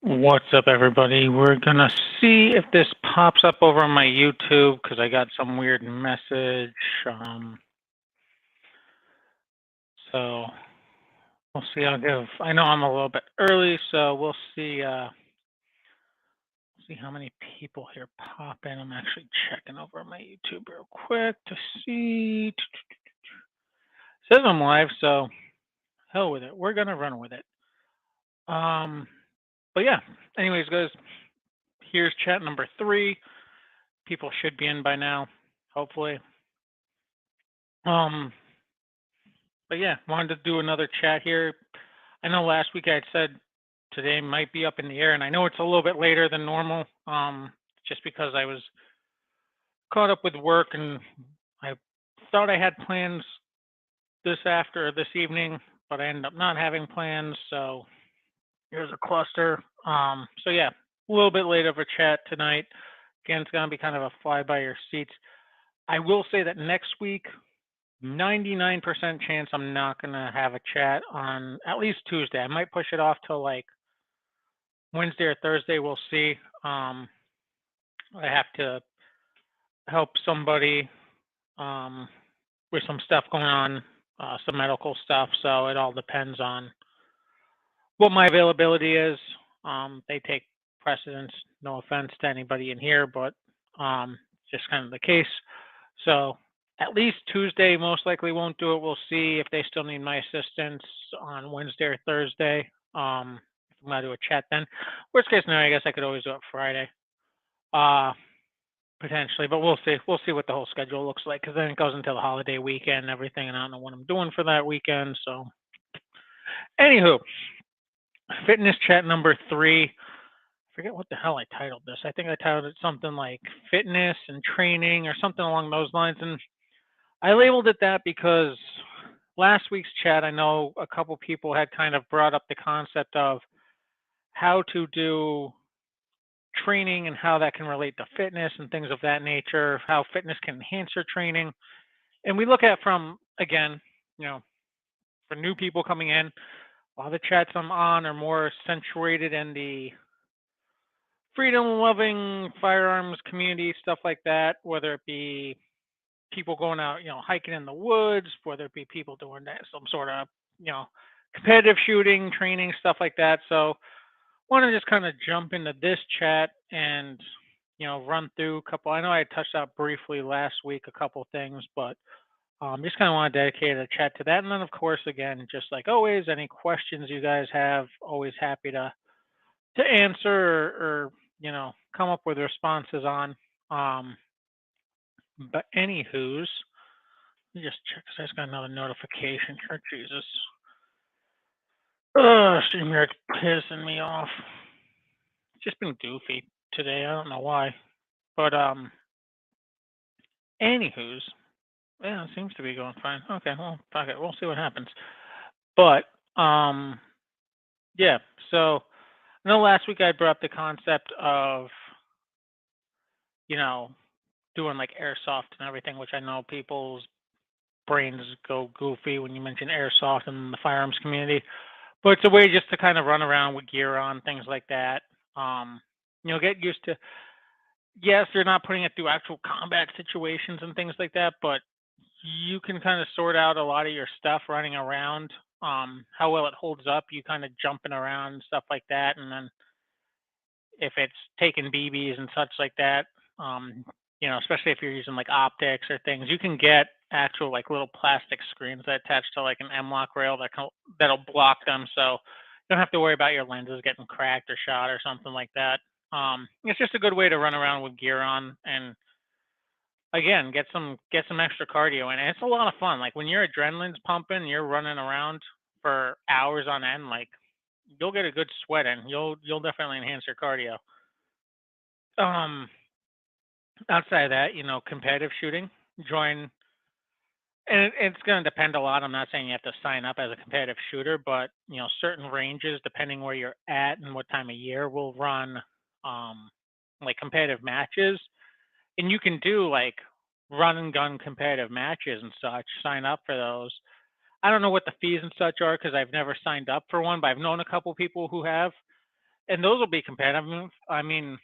What's up, everybody? We're gonna see if this pops up over on my YouTube because I got some weird message. Um, so we'll see. I know I'm a little bit early, so we'll see. See how many people here pop in. I'm actually checking over my YouTube real quick to see. Says I'm live, so hell with it. We're gonna run with it. Um, but yeah. Anyways, guys, here's chat number 3. People should be in by now, hopefully. Um, But yeah, wanted to do another chat here. I know last week I had said today might be up in the air, and I know it's a little bit later than normal, just because I was caught up with work and I thought I had plans this evening, but I ended up not having plans, so here's a cluster. So yeah, a little bit late of a chat tonight. Again, it's gonna be kind of a fly by your seats. I will say that next week 99% chance I'm not gonna have a chat on at least Tuesday. I might push it off till like Wednesday or Thursday. We'll see. Um, I have to help somebody um, with some stuff going on, some medical stuff. So it all depends on what my availability is. They take precedence. No offense to anybody in here, but just kind of the case. So at least Tuesday most likely won't do it. We'll see if they still need my assistance on Wednesday or Thursday. If I'm gonna do a chat then. Worst case scenario, I guess I could always do it Friday. Uh Potentially, but we'll see. We'll see what the whole schedule looks like because then it goes into the holiday weekend and everything, and I don't know what I'm doing for that weekend. So, anywho, fitness chat number 3. I forget what the hell I titled this. I think I titled it something like fitness and training or something along those lines. And I labeled it that because last week's chat, I know a couple people had kind of brought up the concept of how to do training and how that can relate to fitness and things of that nature, how fitness can enhance your training. And we look at from, again, you know, for new people coming in, a lot of the chats I'm on are more accentuated in the freedom loving firearms community, stuff like that, whether it be people going out, hiking in the woods, whether it be people doing that, some sort of, you know, competitive shooting, training, stuff like that. So want to just kind of jump into this chat and, run through a couple. I know I touched out briefly last week a couple things, but just kind of want to dedicate a chat to that. And then, of course, again, just like always, any questions you guys have, always happy to answer or come up with responses on. Um, but anywho's, let me just check because I just got another notification here. Jesus. Ugh, StreamYard's pissing me off. It's just been goofy today. I don't know why. But anywho's, yeah, it seems to be going fine. Okay, well, fuck it. We'll see what happens. But um, yeah. So I know last week I brought up the concept of you know doing like airsoft and everything, which I know people's brains go goofy when you mention airsoft in the firearms community. But it's a way just to kind of run around with gear on, things like that. Um, get used to. Yes, they're not putting it through actual combat situations and things like that, but you can kind of sort out a lot of your stuff running around. How well it holds up, you kind of jumping around and stuff like that, and then if it's taking BBs and such like that, um, especially if you're using like optics or things, you can get actual like little plastic screens that attach to like an M-lock rail that'll block them, so you don't have to worry about your lenses getting cracked or shot or something like that. It's just a good way to run around with gear on and again get some extra cardio in. And it's a lot of fun. Like when your adrenaline's pumping, you're running around for hours on end. Like you'll get a good sweat in. You'll definitely enhance your cardio. Um, Outside of that, competitive shooting, join, and it's going to depend a lot. I'm not saying you have to sign up as a competitive shooter, but certain ranges, depending where you're at and what time of year, will run um, like competitive matches, and you can do like run and gun competitive matches and such. Sign up for those. I don't know what the fees and such are because I've never signed up for one, but I've known a couple people who have. and those will be competitive. I mean,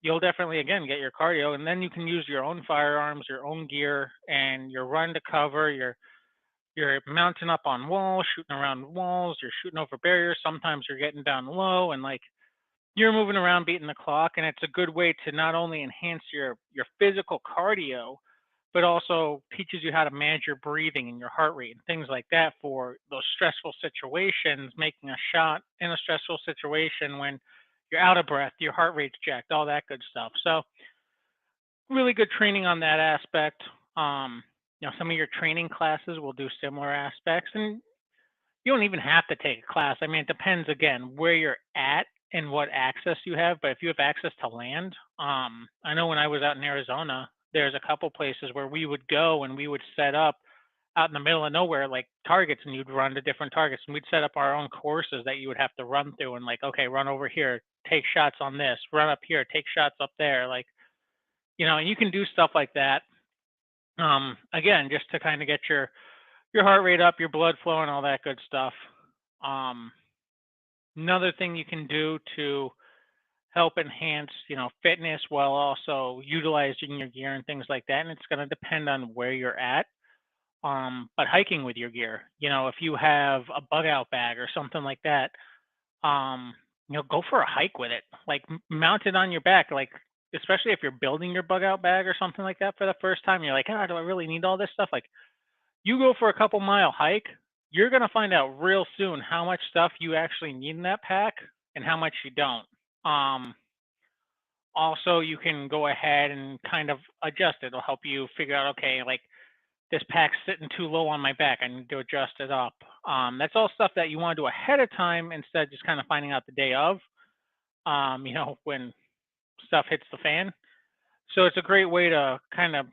you'll definitely again get your cardio, and then you can use your own firearms, your own gear, and your run to cover. You're mounting up on walls, shooting around walls. You're shooting over barriers. Sometimes you're getting down low, and like you're moving around, beating the clock, and it's a good way to not only enhance your physical cardio, but also teaches you how to manage your breathing and your heart rate and things like that for those stressful situations, making a shot in a stressful situation when you're out of breath, your heart rate's jacked, all that good stuff. So really good training on that aspect. Some of your training classes will do similar aspects, and you don't even have to take a class. I mean, it depends again where you're at and what access you have. But if you have access to land, I know when I was out in Arizona, there's a couple places where we would go and we would set up out in the middle of nowhere, like targets, and you'd run to different targets, and we'd set up our own courses that you would have to run through, and like, okay, run over here, take shots on this, run up here, take shots up there, like, and you can do stuff like that. Again, just to kind of get your heart rate up, your blood flow, and all that good stuff. Um, Another thing you can do to help enhance, fitness while also utilizing your gear and things like that, and it's going to depend on where you're at. But hiking with your gear, if you have a bug out bag or something like that, um, go for a hike with it. Like mount it on your back, like especially if you're building your bug out bag or something like that for the first time, you're like, do I really need all this stuff? Like you go for a couple mile hike, you're going to find out real soon how much stuff you actually need in that pack and how much you don't. Um, Also, you can go ahead and kind of adjust it. It'll help you figure out, okay, like this pack's sitting too low on my back. I need to adjust it up. That's all stuff that you want to do ahead of time instead of just kind of finding out the day of, when stuff hits the fan. So it's a great way to kind of,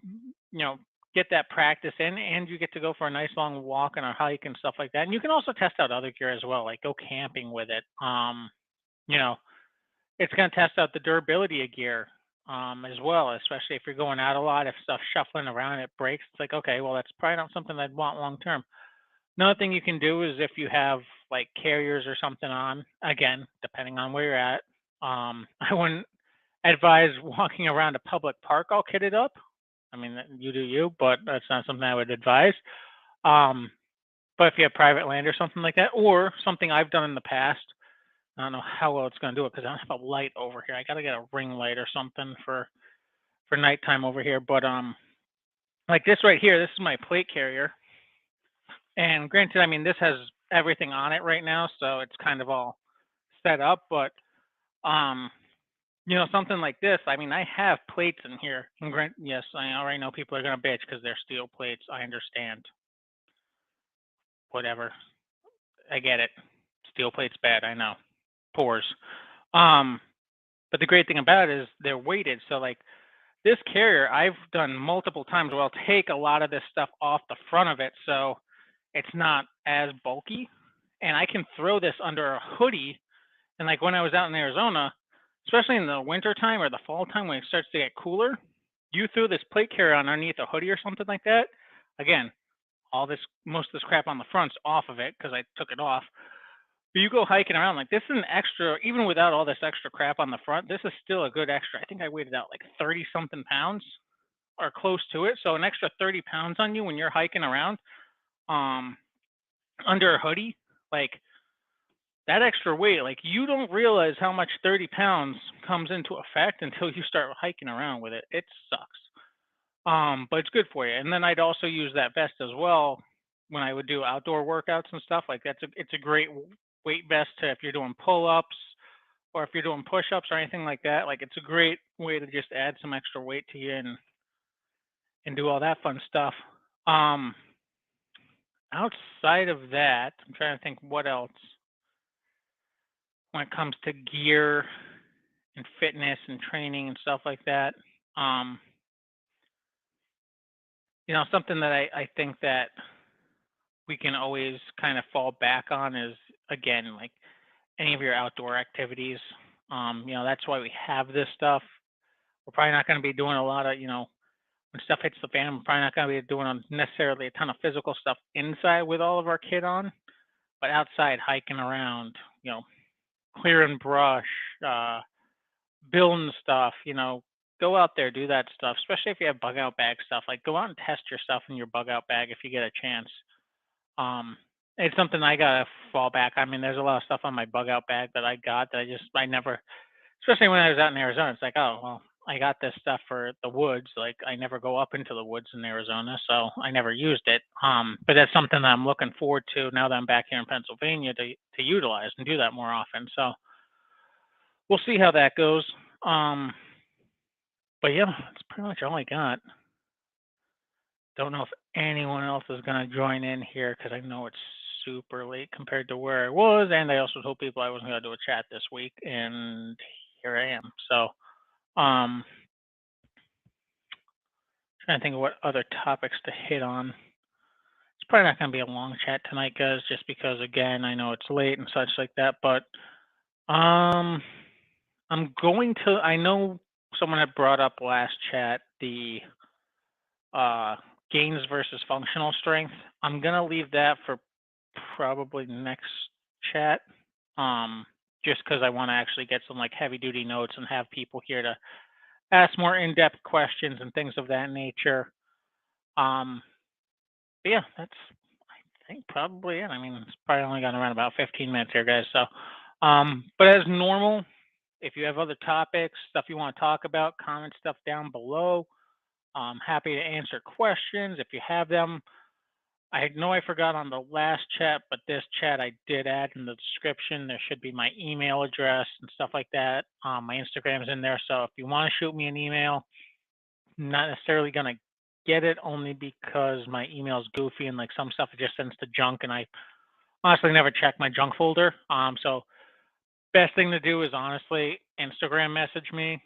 you know, get that practice in, and you get to go for a nice long walk and a hike and stuff like that. And you can also test out other gear as well, like go camping with it. You know, it's going to test out the durability of gear as well, especially if you're going out a lot. If stuff's shuffling around, it breaks. It's like, okay, well, that's probably not something I'd want long term. Another thing you can do is if you have like carriers or something on, again, depending on where you're at, I wouldn't advise walking around a public park all kitted up. I mean, you do you, but that's not something I would advise. Um, but if you have private land or something like that, or something I've done in the past, I don't know how well it's going to do it because I don't have a light over here. I got to get a ring light or something for nighttime over here. But like this right here, this is my plate carrier. And granted, I mean this has everything on it right now, so it's kind of all set up. But um, something like this. I mean, I have plates in here. And yes, I already know people are gonna bitch because they're steel plates. I understand. Whatever. I get it. Steel plates bad. I know. Pores. Um, but the great thing about it is they're weighted. So like this carrier, I've done multiple times where I'll take a lot of this stuff off the front of it, so it's not as bulky, and I can throw this under a hoodie. And like when I was out in Arizona, especially in the winter time or the fall time when it starts to get cooler, you throw this plate carrier underneath a hoodie or something like that. Again, all this most of this crap on the front's off of it because I took it off. But you go hiking around, like this is an extra, even without all this extra crap on the front, this is still a good extra. I think I weighed it out like 30 something pounds or close to it. So an extra 30 pounds on you when you're hiking around um under a hoodie, like that extra weight, like you don't realize how much 30 pounds comes into effect until you start hiking around with it. It sucks. But it's good for you. And then I'd also use that vest as well when I would do outdoor workouts and stuff. Like it's a great weight vest to if you're doing pull-ups or if you're doing push-ups or anything like that. Like it's a great way to just add some extra weight to you and do all that fun stuff. Um, Outside of that, I'm trying to think what else when it comes to gear and fitness and training and stuff like that. Um, Something that I think that we can always kind of fall back on is again like any of your outdoor activities. That's why we have this stuff. We're probably not going to be doing a lot of, when stuff hits the fan, we're probably not going to be doing necessarily a ton of physical stuff inside with all of our kit on, but outside hiking around, you know, clearing brush, uh, building stuff, go out there, do that stuff, especially if you have bug out bag stuff. Like, go out and test your stuff in your bug out bag if you get a chance. Um, it's something I gotta fall back. I mean, there's a lot of stuff on my bug out bag that I got that I never, especially when I was out in Arizona. It's like, oh well, I got this stuff for the woods. Like, I never go up into the woods in Arizona, so I never used it. But that's something that I'm looking forward to now that I'm back here in Pennsylvania to utilize and do that more often. So we'll see how that goes. Um, but yeah, that's pretty much all I got. Don't know if anyone else is gonna join in here because I know it's super late compared to where I was, and I also told people I wasn't gonna do a chat this week, and here I am. So, um, trying to think of what other topics to hit on. It's probably not gonna be a long chat tonight, guys, just because again I know it's late and such like that. But um, I'm going to. I know someone had brought up last chat the uh gains versus functional strength. I'm gonna leave that for probably next chat. Um, just because I want to actually get some like heavy duty notes and have people here to ask more in depth questions and things of that nature. Um, but yeah, that's I think probably it. I mean, it's probably only gone around about 15 minutes here, guys. So, but as normal, if you have other topics, stuff you want to talk about, comment stuff down below. I'm happy to answer questions if you have them. I know I forgot on the last chat, but this chat I did add in the description. There should be my email address and stuff like that. My Instagram's in there. So if you want to shoot me an email, not necessarily going to get it only because my email is goofy and like some stuff it just sends to junk and I honestly never check my junk folder. So best thing to do is honestly Instagram message me.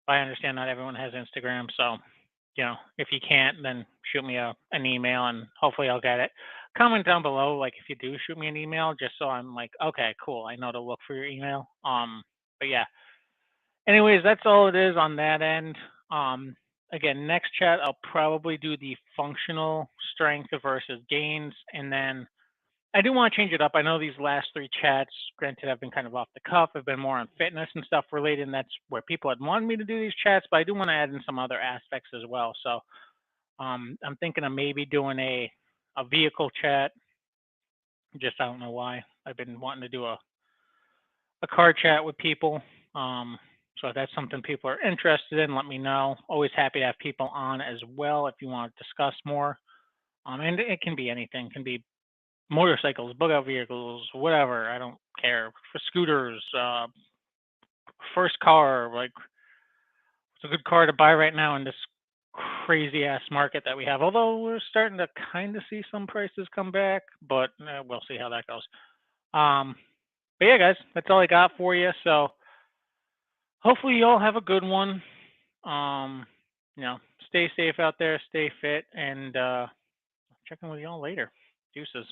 I understand not everyone has Instagram, so if you can't, then shoot me an email and hopefully I'll get it. Comment down below, like if you do shoot me an email, just so I'm like, okay, cool. I know to look for your email. But yeah. Anyways, that's all it is on that end. Again, next chat I'll probably do the functional strength versus gains, and then I do want to change it up. I know these last three chats, granted, have been kind of off the cuff, have been more on fitness and stuff related, and that's where people had wanted me to do these chats, but I do want to add in some other aspects as well. So I'm thinking of maybe doing a vehicle chat. Just I don't know why. I've been wanting to do a car chat with people. So if that's something people are interested in, let me know. Always happy to have people on as well if you want to discuss more. And it can be anything. It can be motorcycles, bug out vehicles, whatever. I don't care. For scooters, first car, like it's a good car to buy right now in this crazy ass market that we have. Although we're starting to kind of see some prices come back, but we'll see how that goes. Um, but yeah, guys, that's all I got for you. So hopefully you all have a good one. Um, stay safe out there, stay fit, and check in with y'all later. Deuces.